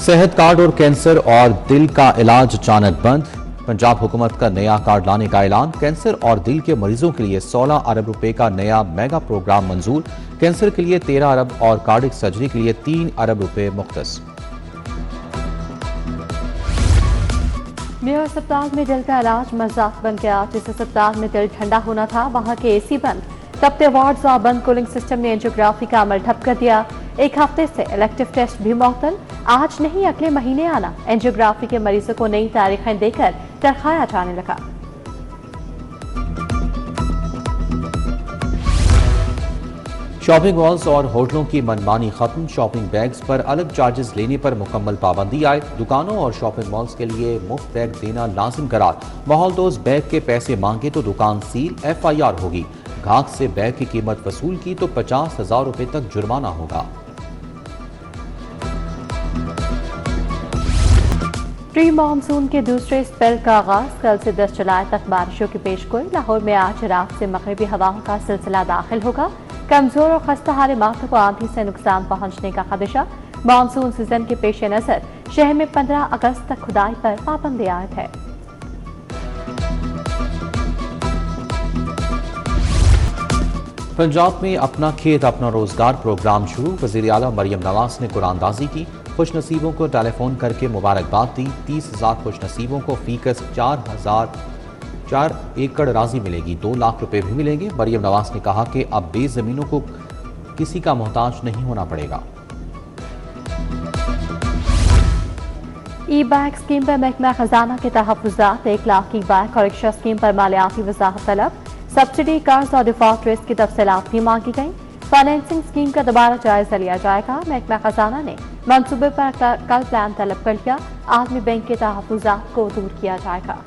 सेहत कार्ड और कैंसर और दिल का इलाज अचानक बंद। पंजाब हुकूमत का नया कार्ड लाने का ऐलान। कैंसर और दिल के मरीजों के लिए 16 अरब रुपए का नया मेगा प्रोग्राम मंजूर। कैंसर के लिए 13 अरब और कार्डिक सर्जरी के लिए 3 अरब रुपए मुख्तस। मेयर अस्पताल में दिल का इलाज मजाक बन गया। जिस अस्पताल में दिल ठंडा होना था वहां के एसी बंद। तपते वार्ड्स और बंद कूलिंग सिस्टम ने एंजियोग्राफी का अमल ठप कर दिया। एक हफ्ते से इलेक्टिव टेस्ट भी मुअत्तल। आज नहीं अगले महीने आना। एंजियोग्राफी के मरीजों को नई तारीखें देकर तरखाया जाने लगा। शॉपिंग मॉल्स और होटलों की मनमानी खत्म। शॉपिंग बैग्स पर अलग चार्जेस लेने पर मुकम्मल पाबंदी आए। दुकानों और शॉपिंग मॉल्स के लिए मुफ्त बैग देना लाजिम करार। माहौलदोज बैग के पैसे मांगे तो दुकान सील, FIR होगी। घाक से बैग की कीमत वसूल की तो 50,000 रुपए तक जुर्माना होगा। प्री मानसून के दूसरे स्पेल का आगाज कल से 10 जुलाई तक बारिशों की पेशगोई। लाहौर में आज रात से मगरिबी हवाओं का सिलसिला दाखिल होगा। कमजोर और खस्ता हाल इमारतों को आंधी से नुकसान पहुंचने का खदशा। मानसून सीजन के पेश नजर शहर में 15 अगस्त तक खुदाई पर पाबंदी आयद है। पंजाब में अपना खेत अपना रोजगार प्रोग्राम शुरू। वज़ीर आला मरियम नवाज ने कुरानदाजी की। खुशनसीबों को टेलीफोन करके मुबारकबाद दी। 30,000 खुशनसीबों को फीकस 4 एकड़ राजी मिलेगी। 2 लाख रुपए भी मिलेंगे। मरियम नवाज ने कहा कि अब बेजमीनों को किसी का मोहताज नहीं होना पड़ेगा। ई बैग स्कीम पर महकमा खजाना के तहफ़्फ़ुज़ात। 1 लाख ई बैग और रिक्शा स्कीम पर मालियाती वजाहत तलब। सब्सिडी कर्ज और डिफॉल्ट रिस्क की तफसीलात भी मांगी गई। फाइनेंसिंग स्कीम का दोबारा जायजा लिया जाएगा। महकमा खजाना ने मंसूबे पर कल प्लान तलब कर लिया। आलमी बैंक के तहफ़्फ़ुज़ात को दूर किया जाएगा।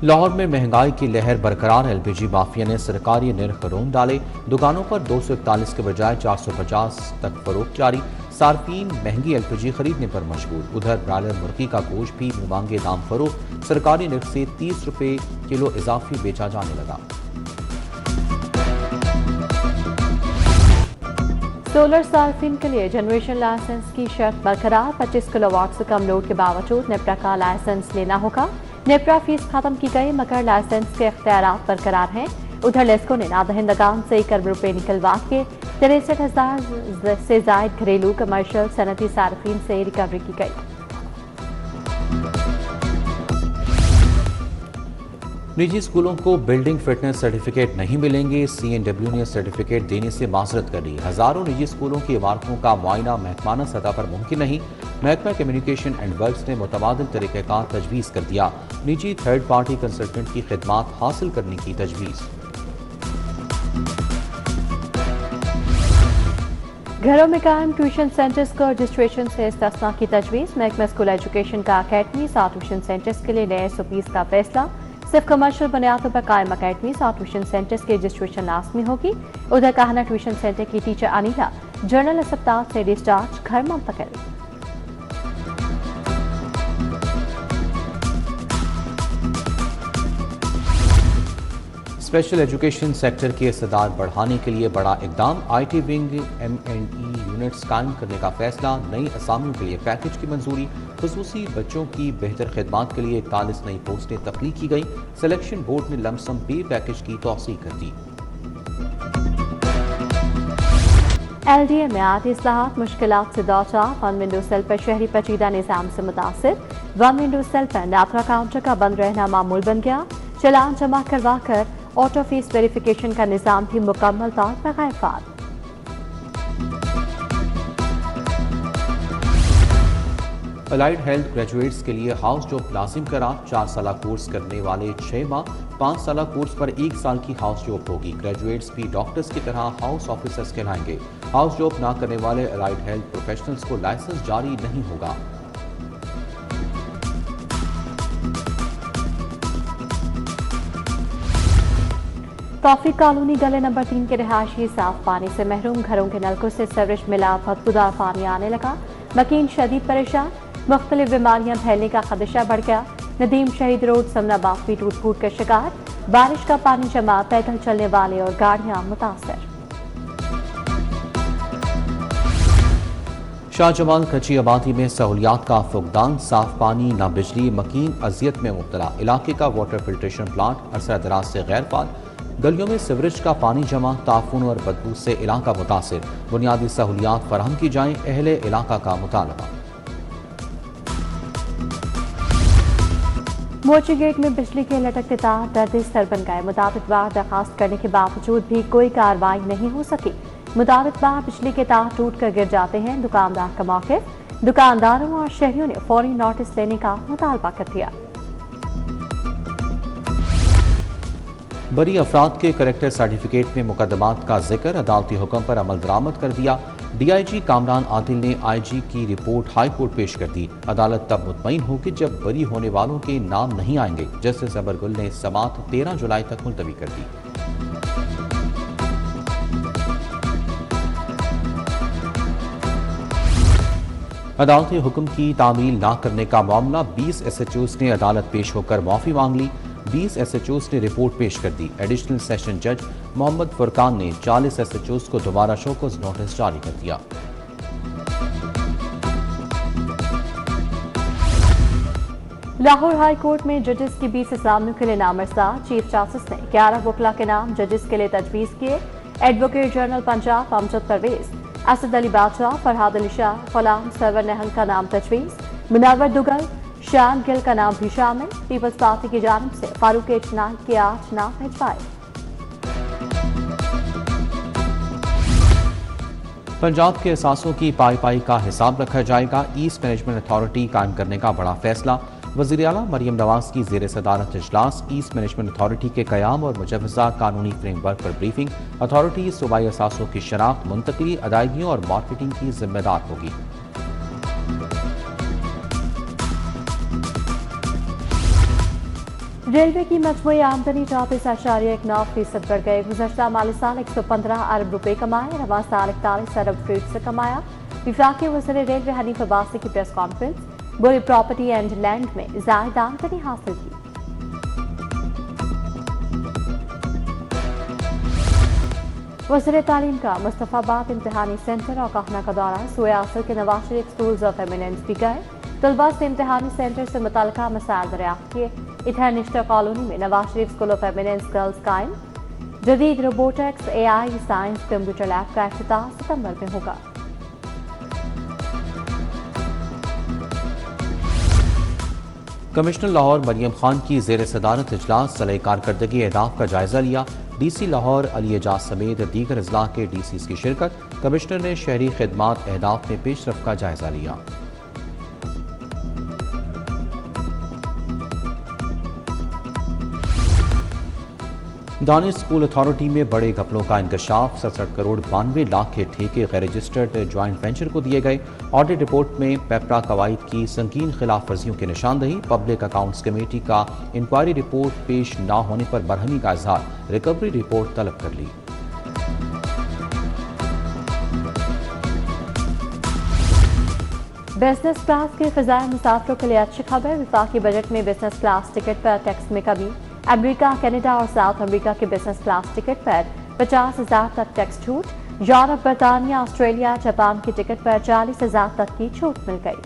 लाहौर में महंगाई की लहर बरकरार। LPG माफिया ने सरकारी निर्ख रोन डाले। दुकानों पर 241 के बजाय 450 तक फरोख्त जारी। सार्फिन महंगी LPG खरीदने पर मजबूर। उधर ब्रायलर मुर्गी का गोश्त भी मुमांगे दाम फरोख्त। सरकारी निर्ख से 30 रुपए किलो इजाफी बेचा जाने लगा। सोलर सार्फिन के लिए जनरेशन लाइसेंस की शर्त बरकरार। 25 किलोवाट से कम लोड के बावजूद नेप्रा का लाइसेंस लेना होगा। नेप्रा फीस खत्म की गई मगर लाइसेंस के इख्तियारात बरकरार हैं। उधर लेस्को ने नादहिंदगान से 1 अरब रुपए निकलवा के 63,000 से जायद घरेलू कमर्शियल सनती सार्फिन से रिकवरी की गई। निजी स्कूलों को बिल्डिंग फिटनेस सर्टिफिकेट नहीं मिलेंगे। CNW ने सर्टिफिकेट देने से माजरत कर ली। हजारों निजी स्कूलों की इमारतों का मुआयना महकमाना सतह पर मुमकिन नहीं। महकमा कम्युनिकेशन एंड वर्क्स ने मुतबादिल तरीक़ेकार तजवीज़ कर दिया। निजी थर्ड पार्टी कंसल्टेंट की खिदमात हासिल करने की तजवीज़। घरों में कायम ट्यूशन सेंटर्स को रजिस्ट्रेशन से इस्तिस्ना की तजवीज़। महकमा स्कूल एजुकेशन का अकेडमीज और ट्यूशन सेंटर्स के लिए नए SOPs का फैसला। सिर्फ कमर्शियल बुनियादों पर कायम अकेडमीज और ट्यूशन सेंटर्स की रजिस्ट्रेशन लाजमी होगी। उधर कहना ट्यूशन सेंटर की टीचर अनिला जनरल अस्पताल से डिस्चार्ज घर मुंतकिल। स्पेशल एजुकेशन सेक्टर की इस्तेदाद बढ़ाने के लिए बड़ा इकदाम। IT विंग M&E यूनिट्स कायम करने का फैसला। नई असामियों के लिए पैकेज की मंजूरी। खुसूसी बच्चों की बेहतर खिदमात के लिए 41 नई पोस्टें तख्लीक की गई। सिलेक्शन बोर्ड ने लमसम पे पैकेज की तौसीक कर दी। LDA में आती इस्लाहात मुश्किलात से दो चार। वन विंडो सेल पर शहरी पेचीदा निज़ाम से मुतासिर। वन विंडो सेल पर नात्रा काउंटर का बंद रहना मामूल बन गया। चलान जमा करवा कर ऑटो फीस वेरिफिकेशन का निज़ाम भी मुकम्मल तौर पर गैर। अलाइड हेल्थ ग्रेजुएट्स के लिए हाउस जॉब लाजिम करार। 4 साल कोर्स करने वाले 6 माह, 5 साल कोर्स पर 1 साल की हाउस जॉब होगी। ग्रेजुएट्स भी डॉक्टर्स की तरह हाउस ऑफिसर्स कहलाएंगे। हाउस जॉब ना करने वाले अलाइड हेल्थ प्रोफेशनल्स को लाइसेंस जारी नहीं होगा। टॉफी कॉलोनी गले नंबर 3 के रिहायशी साफ पानी से महरूम। घरों के नलकों से सीवरेज मिला बदबूदार पानी आने लगा। मकीन शदीद परेशान। मुख्तलिफ बीमारियां फैलने का खदशा बढ़ गया। नदीम शहीद रोड समनाबाद भी टूट फूट का शिकार। बारिश का पानी जमा, पैदल चलने वाले और गाड़ियां मुतासर। शाहजमाल कच्ची आबादी में सहूलियात का फुकदान, साफ पानी न बिजली, मकीन अजियत में मुब्तला। इलाके का वाटर फिल्ट्रेशन प्लांट अरसा दराज से गैर फाल। गलियों में सिवरेज का पानी जमा, ताफून और बदबू से इलाका मुतासिर। बुनियादी सहूलियात फराहम की जाएं, अहले इलाका का मुतालबा। मोची गेट में बिजली के लटकते तार दर्द सर बन गए। मुताबिक बार दरखास्त करने के बावजूद भी कोई कार्रवाई नहीं हो सकी। मुताबिक बार बिजली के तार टूट कर गिर जाते हैं। दुकानदार का मौक़िफ़, दुकानदारों और शहरियों ने फौरी नोटिस लेने का मुतालबा कर दिया। बरी अफराद के करेक्टर सर्टिफिकेट में मुकदमात का जिक्र, अदालती हुक्म पर अमल दरामद कर दिया। DIG कामरान आदिल ने IG की रिपोर्ट हाई कोर्ट पेश कर दी। अदालत तब मुतमईन होगी जब बरी होने वालों के नाम नहीं आएंगे। जस्टिस अबरगुल ने समाअत 13 जुलाई तक मुलतवी कर दी। अदालती हुक्म की तामील न करने का मामला, 20 SHOs ने अदालत पेश होकर माफी मांग ली। 20 SHOs ने रिपोर्ट पेश कर दी। एडिशनल सेशन जज मोहम्मद फुरकान ने 40 SHOs को दोबारा शोकॉज नोटिस जारी कर दिया। लाहौर हाई कोर्ट में जजेस की 20 असामियों के लिए नामजदा। चीफ जस्टिस ने 11 वकला के नाम जजेस के लिए तजवीज़ किए। एडवोकेट जनरल पंजाब अमजद परवेज, असद अली बादशाह, फरहाद अली शाह, गुलाम सरवर नहल का नाम तजवीज़। मुनव्वर दुगल, शान गिल का नाम भी शामिल। पीपल्स पार्टी की जानिब से फारूक इजनान के 8 नाम भिजवाए। पंजाब के एहसासों की पाई पाई का हिसाब रखा जाएगा। ईस्ट मैनेजमेंट अथॉरिटी कायम करने का बड़ा फैसला। वज़ीर आला मरियम नवाज की ज़ेर सदारत इजलास। ईस्ट मैनेजमेंट अथॉरिटी के क़याम और मुजव्वज़ा कानूनी फ्रेमवर्क पर ब्रीफिंग। अथॉरिटी सूबाई एहसासों की शनाख्त, मुंतकली, अदायगियों और मार्केटिंग की जिम्मेदार होगी। रेलवे की मजमूई आमदनी 24.9% बढ़ गए। गुज़श्ता माली साल 115 अरब रुपए कमाए। रवां साल 41 अरब फीट से कमाया। विफाकी वज़ीर रेलवे हनीफ अब्बासी की प्रेस कॉन्फ्रेंस। बुरी प्रॉपर्टी एंड लैंड में ज़ायद आमदनी हासिल की। वज़ीर तालीम का मुस्तफ़ाबाद इम्तिहानी सेंटर और कहना का दौरा। सूए आसर के Nawaz Sharif schools of eminence भी गए। तलबा से इम्तिहानी सेंटर से मुतल्लिका मसाइल दरियाफ्त किए। इधर निश्ता कॉलोनी में Nawaz Sharif school of eminence girls कायम। जदीद robotics, AI, science, computer lab का इफ्तिताह सितंबर में होगा। कमिश्नर लाहौर मरियम खान की ज़ेर सदारत इजलास। सलाह कारकर्दगी अहदाफ का जायजा लिया। DC लाहौर अली एजाज समेत दीगर अजला के DCs की शिरकत। कमिश्नर ने शहरी खिदमात अहदाफ में पेशरफ का जायजा लिया। दानिश स्कूल अथॉरिटी में बड़े घपलों का इंकशाफ। 67 करोड़ 92 लाख के ठेके गैर रजिस्टर्ड ज्वाइंट वेंचर को दिए गए। ऑडिट रिपोर्ट में पेपरा कवायद की संगीन खिलाफ वर्जियों की निशानदही। पब्लिक अकाउंट्स कमेटी का इंक्वायरी रिपोर्ट पेश न होने पर बरहमी का इजहार। रिकवरी रिपोर्ट तलब कर ली। बिजनेस क्लास के फ़िज़ाए मुसाफिरों के लिए अच्छी खबर। विफाकी बजट में बिजनेस क्लास टिकट पर टैक्स में कमी। अमेरिका, कनाडा और साउथ अमेरिका के बिजनेस क्लास टिकट पर 50,000 तक टैक्स छूट। यूरोप, बरतानिया, ऑस्ट्रेलिया, जापान की टिकट पर 40,000 तक की छूट मिल गई।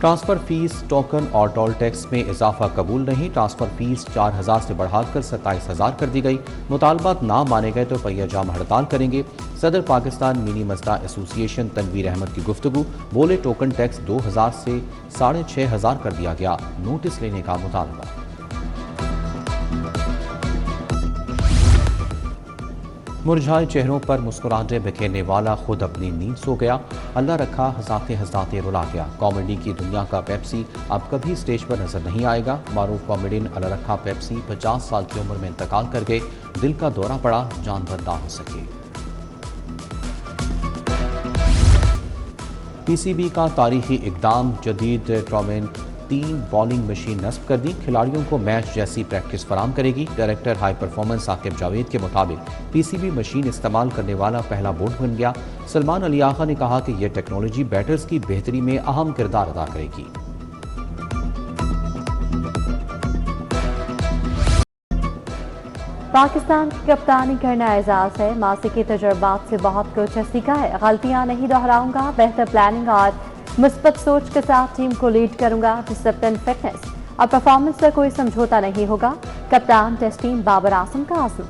ट्रांसफर फीस, टोकन और टोल टैक्स में इजाफा कबूल नहीं। ट्रांसफर फीस 4,000 से बढ़ाकर 27,000 कर दी गई। मुतालबात ना माने गए तो पहिया जाम हड़ताल करेंगे। सदर पाकिस्तान मिनी मजदा एसोसिएशन तनवीर अहमद की गुफ्तगू। बोले टोकन टैक्स 2,000 से 6,500 कर दिया गया। नोटिस लेने का मुतालबा। मुरझाए चेहरों पर मुस्कुराहटें बिखेरने वाला खुद अपनी नींद सो गया। अल्लाह रखा हंसाते हंसाते रुला गया। कॉमेडी की दुनिया का पेप्सी अब कभी स्टेज पर नजर नहीं आएगा। मारूफ कॉमेडियन अल्लाह रखा पेप्सी 50 साल की उम्र में इंतकाल कर गए। दिल का दौरा पड़ा, जानवर ना हो सके। PCB का तारीखी इकदाम। जदीद ट्रॉमेन 3 बॉलिंग मशीन नस्ब कर दी। खिलाड़ियों को मैच जैसी प्रैक्टिस फराम करेगी। Director high performance Saqib Javed के मुताबिक PCB मशीन इस्तेमाल करने वाला पहला बोर्ड बन गया। सलमान अली आगा ने कहा कि यह टेक्नोलॉजी बैटर्स की बेहतरी में अहम किरदार अदा करेगी। पाकिस्तान की कप्तानी करना एजाज है। मासी के तजुर्बात से बहुत कुछ सीखा है। गलतियां नहीं दोहराऊंगा, बेहतर प्लानिंग और मुस्बत सोच के साथ टीम को लीड करूंगा। डिसिप्लिन, फिटनेस और परफॉर्मेंस पर कोई समझौता नहीं होगा। कप्तान टेस्ट टीम बाबर आजम का आज़म।